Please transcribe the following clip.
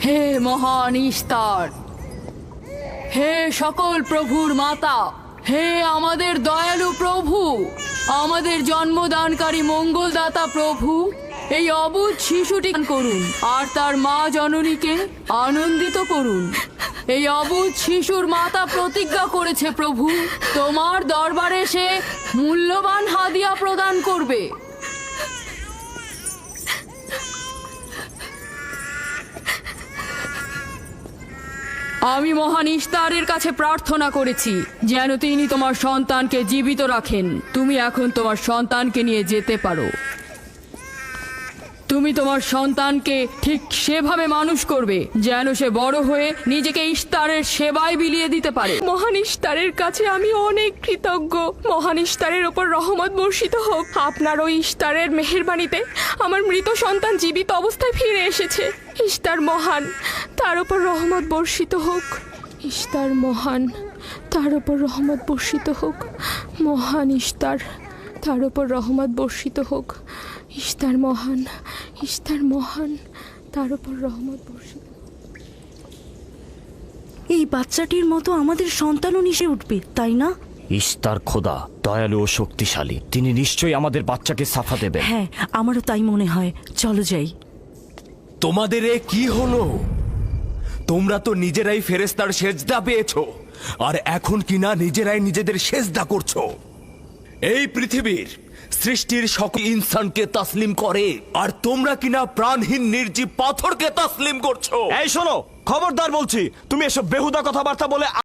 হে মহান ইস্তার, হে সকল প্রভুর মাতা, হে আমাদের দয়ালু প্রভু, আমাদের জন্মদানকারী মঙ্গলদাতা প্রভু, এই অবুঝ শিশুটি করুন আর তার মা জননীকে আনন্দিত করুন। এই অবুঝ শিশুর মাতা প্রতিজ্ঞা করেছে প্রভু, তোমার দরবারে সে মূল্যবান হাদিয়া প্রদান করবে। আমি মহান ইস্তারের কাছে প্রার্থনা করেছি যেন তিনি তোমার সন্তানকে জীবিত রাখেন। তুমি এখন তোমার সন্তানকে নিয়ে যেতে পারো। তুমি তোমার সন্তানকে ঠিক সেভাবে মানুষ করবে যেন সে বড় হয়ে নিজেকে ইস্তারের সেবায় বিলিয়ে দিতে পারে। মহান ইস্তারের কাছে আমি অনেক কৃতজ্ঞ। মহান ইস্তারের ওপর রহমত বর্ষিত হোক। আপনার ওই ইস্তারের মেহেরবানিতে আমার মৃত সন্তান জীবিত অবস্থায় ফিরে এসেছে। ইস্তার মহান, তার ওপর রহমত বর্ষিত হোক। ইস্তার মহান, তার ওপর রহমত বর্ষিত হোক। মহান ইস্তার, তার ওপর রহমত বর্ষিত হোক। ইস্তার মহান, ইস্তার মহান, তার ওপর রহমত বর্ষিত হোক। এই বাচ্চাটির মতো আমাদের সন্তানও নিশে উঠবে, তাই না? ইস্তার খোদা দয়ালু ও শক্তিশালী, তিনি নিশ্চয়ই আমাদের বাচ্চাকে সাফা দেবেন। হ্যাঁ, আমারও তাই মনে হয়। চলো যাই। তোমাদের এ কি হলো? তোমরা তো নিজেরাই ফেরেশতার সেজদা পেয়েছো, আর এখন কিনা নিজেরাই নিজেদের সেজদা করছো। এই পৃথিবীর সৃষ্টির সকল ইনসানকে তাসলিম করে, আর তোমরা কিনা প্রাণহীন নির্জীব পাথরকে তাসলিম করছো। এই শোনো, খবরদার বলছি, তুমি এসব বেহুদা কথাবার্তা বলে